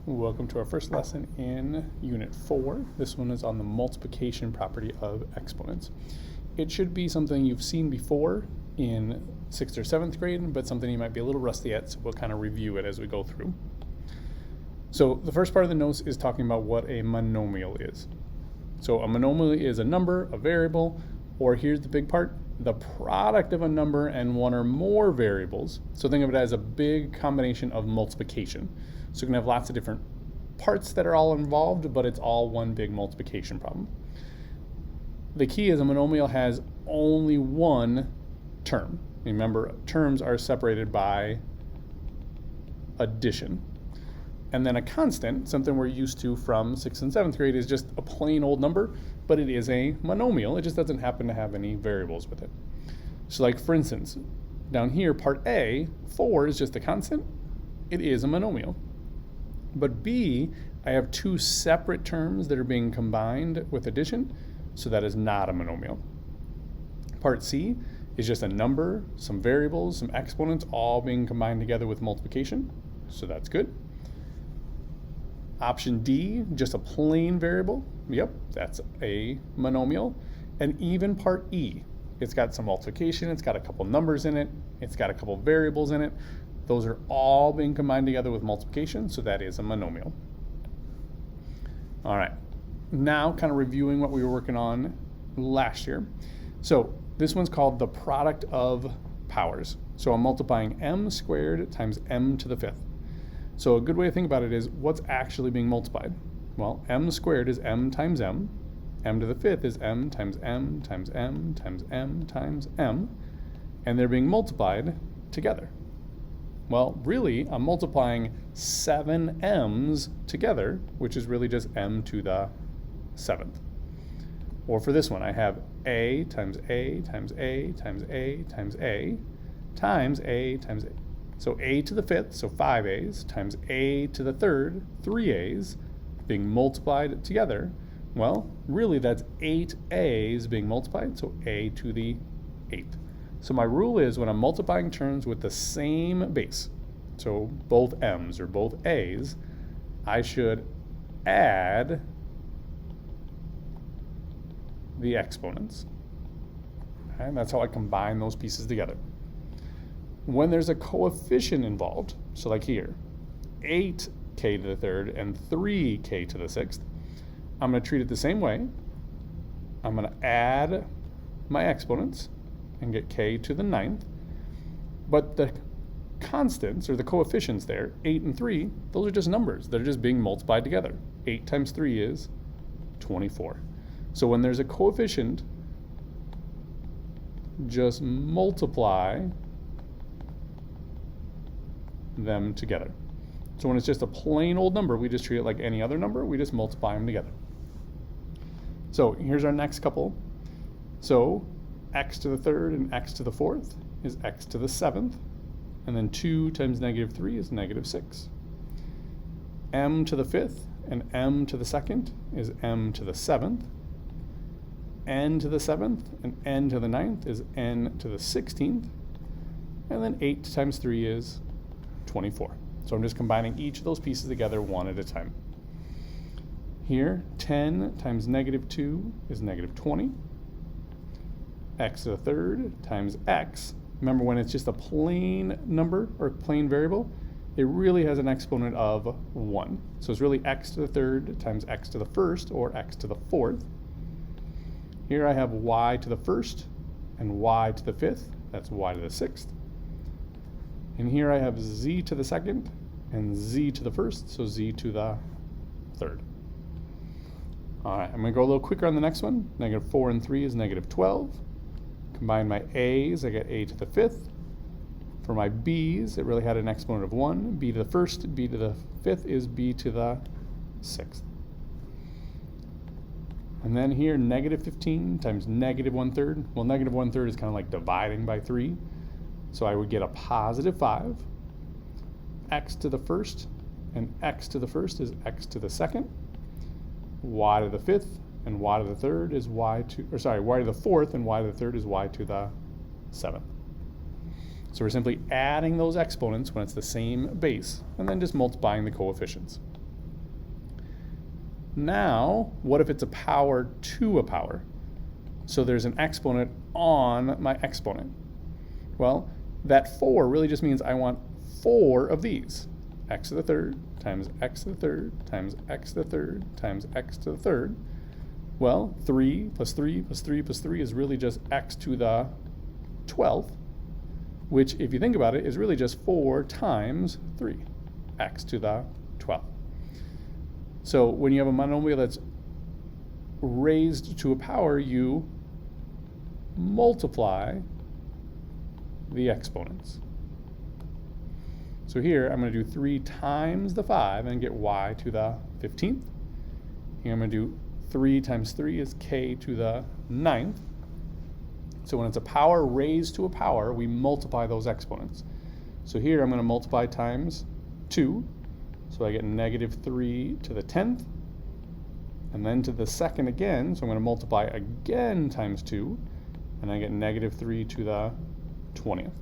Welcome to our first lesson in Unit 4. This one is on the multiplication property of exponents. It should be something you've seen before in 6th or 7th grade, but something you might be a little rusty at, so we'll kind of review it as we go through. So the first part of the notes is talking about what a monomial is. So a monomial is a number, a variable, or here's the big part, the product of a number and one or more variables. So think of it as a big combination of multiplication. So you can have lots of different parts that are all involved, but it's all one big multiplication problem. The key is a monomial has only one term. Remember, terms are separated by addition. And then a constant, something we're used to from 6th and 7th grade, is just a plain old number, but it is a monomial. It just doesn't happen to have any variables with it. So like for instance, down here, part A, 4 is just a constant. It is a monomial. But B, I have two separate terms that are being combined with addition, so that is not a monomial. Part C is just a number, some variables, some exponents, all being combined together with multiplication, so that's good. Option D, just a plain variable. Yep, that's a monomial. And even part E, it's got some multiplication, it's got a couple numbers in it, it's got a couple variables in it. Those are all being combined together with multiplication, so that is a monomial. All right, now kind of reviewing what we were working on last year. So this one's called the product of powers. So I'm multiplying m squared times m to the fifth. So a good way to think about it is what's actually being multiplied? Well, m squared is m times m to the fifth is m times m times m times m times m, and they're being multiplied together. Well, really, I'm multiplying 7 m's together, which is really just m to the 7th. Or for this one, I have a times a times a times a times a times a times a. So a to the 5th, so 5 a's, times a to the 3rd, 3 a's, being multiplied together. Well, really that's 8 a's being multiplied, so a to the 8th. So my rule is when I'm multiplying terms with the same base, so both m's or both a's, I should add the exponents. Okay, and that's how I combine those pieces together. When there's a coefficient involved, so like here, 8k to the 3rd and 3k to the 6th, I'm going to treat it the same way. I'm going to add my exponents and get k to the 9th, but the constants, or the coefficients there, 8 and 3, those are just numbers. They're just being multiplied together. 8 times 3 is 24. So when there's a coefficient, just multiply them together. So when it's just a plain old number, we just treat it like any other number. We just multiply them together. So here's our next couple. So x to the 3rd and x to the 4th is x to the 7th, and then 2 times negative 3 is negative 6. M to the 5th and m to the 2nd is m to the 7th. N to the 7th and n to the 9th is n to the 16th, and then 8 times 3 is 24. So I'm just combining each of those pieces together one at a time. Here, 10 times negative 2 is negative 20. X to the 3rd times x. Remember, when it's just a plain number or plain variable, it really has an exponent of 1. So it's really x to the 3rd times x to the 1st, or x to the 4th. Here I have y to the 1st and y to the 5th. That's y to the 6th. And here I have z to the 2nd and z to the 1st, so z to the 3rd. All right, I'm going to go a little quicker on the next one. Negative 4 and 3 is negative 12. Combine my a's, I get a to the 5th. For my b's, it really had an exponent of 1. B to the 1st, b to the 5th is b to the 6th. And then here, negative 15 times negative 1/3. Well, negative 1/3 is kind of like dividing by 3. So I would get a positive 5. X to the 1st and x to the 1st is x to the 2nd. Y to the 5th and y to the 3rd is y to the 4th and y to the 3rd is y to the 7th. So we're simply adding those exponents when it's the same base, and then just multiplying the coefficients. Now, what if it's a power to a power? So there's an exponent on my exponent. Well, that 4 really just means I want 4 of these. X to the third times x to the third times x to the third times x to the third. Well, 3 plus 3 plus 3 plus 3 is really just x to the 12th, which, if you think about it, is really just 4 times 3, x to the 12th. So when you have a monomial that's raised to a power, you multiply the exponents. So here I'm going to do 3 times the 5 and get y to the 15th. Here I'm going to do 3 times 3 is k to the 9th. So when it's a power raised to a power, we multiply those exponents. So here I'm going to multiply times 2. So I get negative 3 to the 10th. And then to the second again, so I'm going to multiply again times 2. And I get negative 3 to the 20th.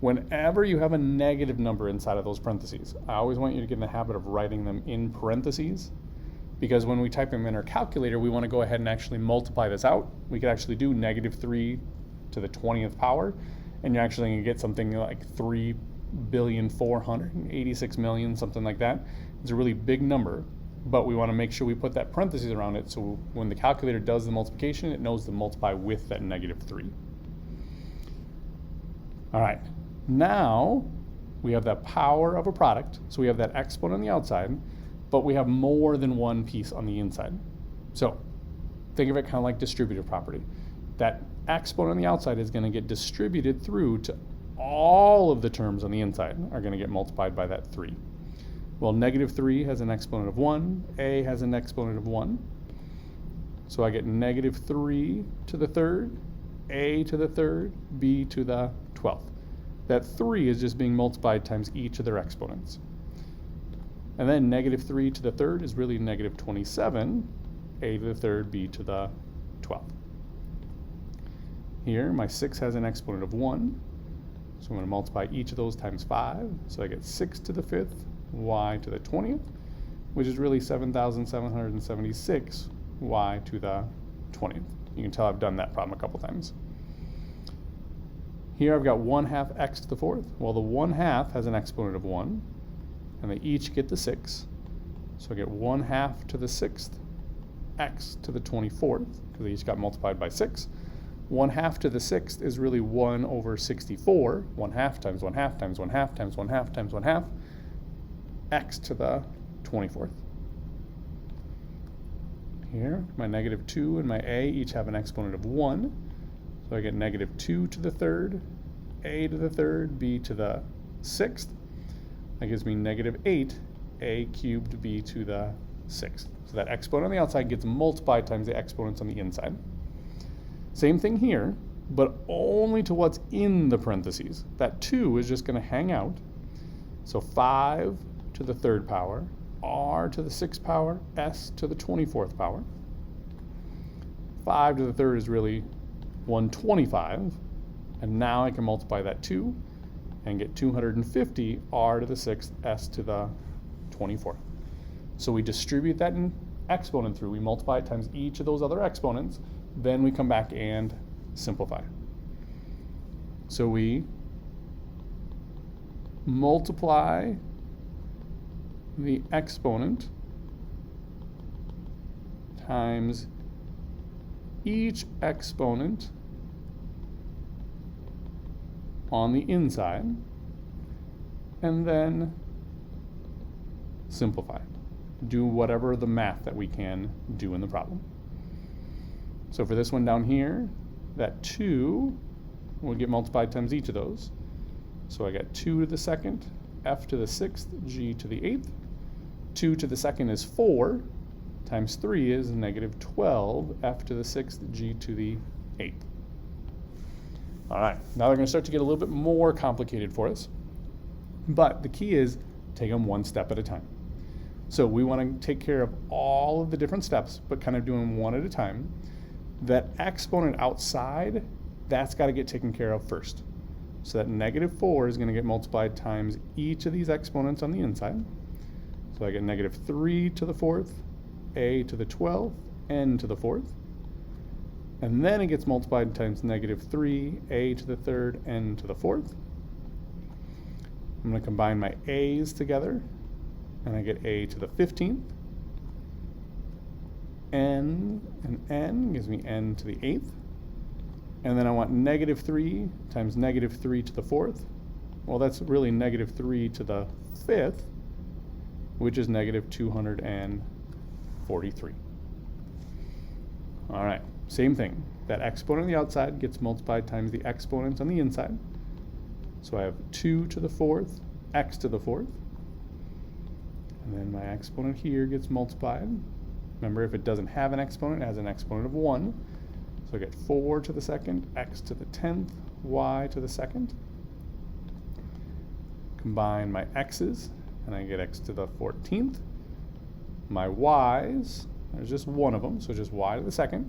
Whenever you have a negative number inside of those parentheses, I always want you to get in the habit of writing them in parentheses, because when we type them in our calculator, we want to go ahead and actually multiply this out. We could actually do negative 3 to the 20th power, and you're actually going to get something like 3,486,000,000, something like that. It's a really big number, but we want to make sure we put that parentheses around it so when the calculator does the multiplication, it knows to multiply with that negative 3. All right, now we have that power of a product, so we have that exponent on the outside, but we have more than one piece on the inside. So think of it kind of like distributive property. That exponent on the outside is going to get distributed through to all of the terms on the inside are going to get multiplied by that 3. Well, negative 3 has an exponent of 1, a has an exponent of 1. So I get negative 3 to the third, a to the third, b to the 12th. That 3 is just being multiplied times each of their exponents. And then negative 3 to the third is really negative 27, a to the third, b to the 12th. Here, my 6 has an exponent of 1, so I'm going to multiply each of those times 5. So I get 6 to the 5th, y to the 20th, which is really 7,776, y to the 20th. You can tell I've done that problem a couple times. Here I've got 1/2 x to the 4th. Well, the 1/2 has an exponent of 1, and they each get the 6. So I get 1/2 to the 6th, x to the 24th, because they each got multiplied by 6. 1/2 to the 6th is really 1 over 64, 1/2 times 1/2 times 1/2 times 1/2 times 1/2, x to the 24th. Here, my negative 2 and my a each have an exponent of 1. So I get negative 2 to the third, a to the third, b to the 6th. That gives me negative 8, a cubed b to the 6th. So that exponent on the outside gets multiplied times the exponents on the inside. Same thing here, but only to what's in the parentheses. That 2 is just going to hang out. So 5 to the third power, r to the 6th power, s to the 24th power. 5 to the third is really 125, and now I can multiply that 2 and get 250 r to the 6th, s to the 24th. So we distribute that in exponent through, we multiply it times each of those other exponents, then we come back and simplify. So we multiply the exponent times each exponent on the inside, and then simplify. Do whatever the math that we can do in the problem. So for this one down here, that 2 will get multiplied times each of those. So I got 2 to the 2nd, f to the 6th, g to the 8th. 2 to the 2nd is 4, times 3 is negative 12, f to the 6th, g to the 8th. All right, now they're going to start to get a little bit more complicated for us. But the key is take them one step at a time. So we want to take care of all of the different steps, but kind of do them one at a time. That exponent outside, that's got to get taken care of first. So that negative 4 is going to get multiplied times each of these exponents on the inside. So I get negative 3 to the 4th, a to the 12th, n to the 4th. And then it gets multiplied times negative 3, a to the 3rd, n to the 4th. I'm going to combine my a's together, and I get a to the 15th. N and n gives me n to the 8th. And then I want negative 3 times negative 3 to the 4th. Well, that's really negative 3 to the 5th, which is negative 243. All right, same thing. That exponent on the outside gets multiplied times the exponent on the inside. So I have 2 to the 4th, x to the 4th. And then my exponent here gets multiplied. Remember, if it doesn't have an exponent, it has an exponent of 1. So I get 4 to the 2nd, x to the 10th, y to the 2nd. Combine my x's, and I get x to the 14th. My y's, there's just one of them, so just y to the 2nd.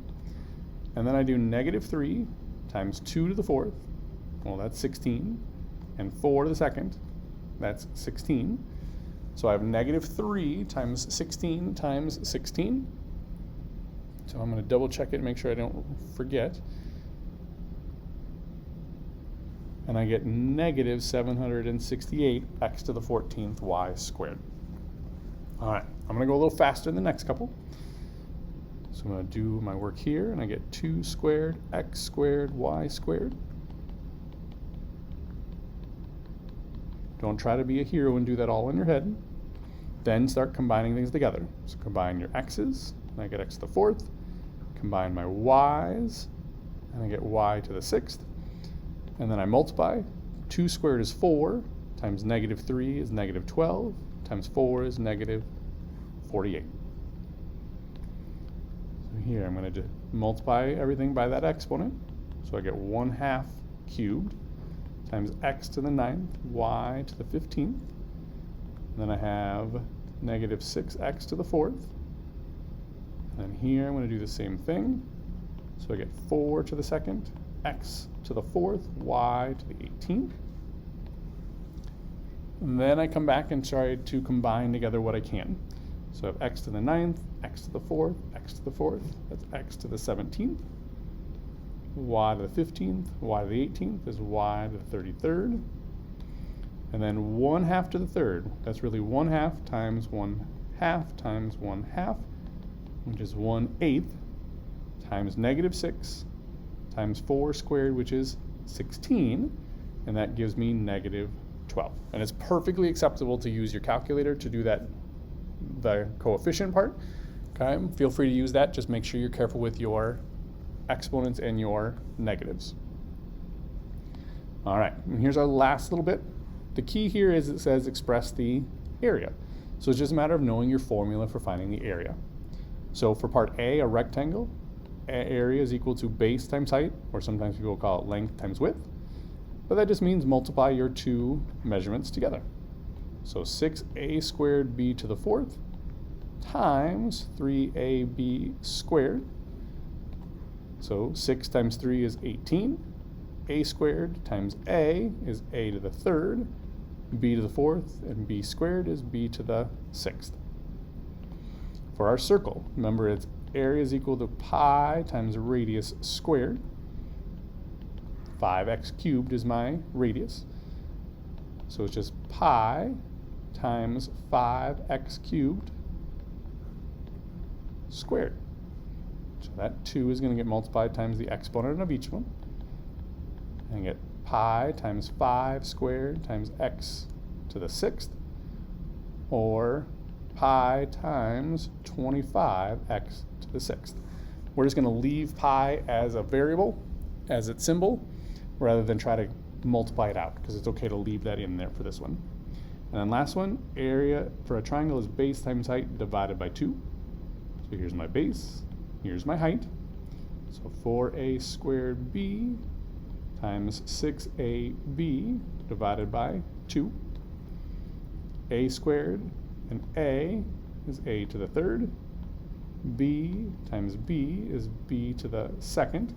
And then I do negative 3 times 2 to the 4th. Well, that's 16. And 4 to the 2nd, that's 16. So I have negative 3 times 16 times 16. So I'm going to double check it and make sure I don't forget. And I get negative 768 x to the 14th y squared. All right, I'm going to go a little faster than the next couple. So I'm going to do my work here, and I get 2 squared x squared y squared. Don't try to be a hero and do that all in your head. Then start combining things together. So combine your x's, and I get x to the 4th. Combine my y's, and I get y to the 6th. And then I multiply. 2 squared is 4, times negative 3 is negative 12, times 4 is negative 48. So here I'm going to multiply everything by that exponent. So I get 1/2 cubed times x to the 9th, y to the 15th. And then I have negative 6x to the 4th. And here I'm going to do the same thing. So I get 4 to the 2nd, x to the 4th, y to the 18th. And then I come back and try to combine together what I can. So I have x to the 9th, x to the 4th, x to the 4th. That's x to the 17th. Y to the 15th, y to the 18th is y to the 33rd. And then 1/2 to the 3rd. That's really 1/2 times 1/2 times 1/2, which is 1/8, times negative 6 times 4 squared, which is 16, and that gives me negative 12. And it's perfectly acceptable to use your calculator to do that, the coefficient part. Okay, feel free to use that. Just make sure you're careful with your exponents and your negatives. All right, and here's our last little bit. The key here is it says express the area. So it's just a matter of knowing your formula for finding the area. So for part A, a rectangle, area is equal to base times height, or sometimes people call it length times width. But that just means multiply your two measurements together. So 6a squared b to the 4th times 3ab squared. So 6 times 3 is 18. A squared times a is a to the 3rd, b to the 4th, and b squared is b to the 6th. For our circle, remember its area is equal to pi times radius squared. 5x cubed is my radius. So it's just pi times 5x cubed squared. So that 2 is going to get multiplied times the exponent of each one. And get pi times 5 squared times x to the 6th, or pi times 25x to the 6th. We're just going to leave pi as a variable, as its symbol, rather than try to multiply it out, because it's okay to leave that in there for this one. And then last one, area for a triangle is base times height divided by 2. So here's my base, here's my height. So 4a squared b times 6ab divided by 2. A squared, and a is a to the 3rd. B times b is b to the 2nd.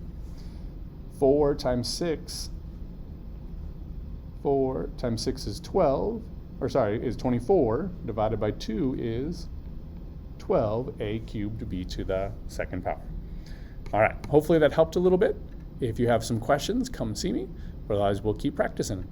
4 times 6 is 12, or sorry, is 24, divided by 2 is 12a cubed b to the second power. All right, hopefully that helped a little bit. If you have some questions, come see me. Otherwise, we'll keep practicing.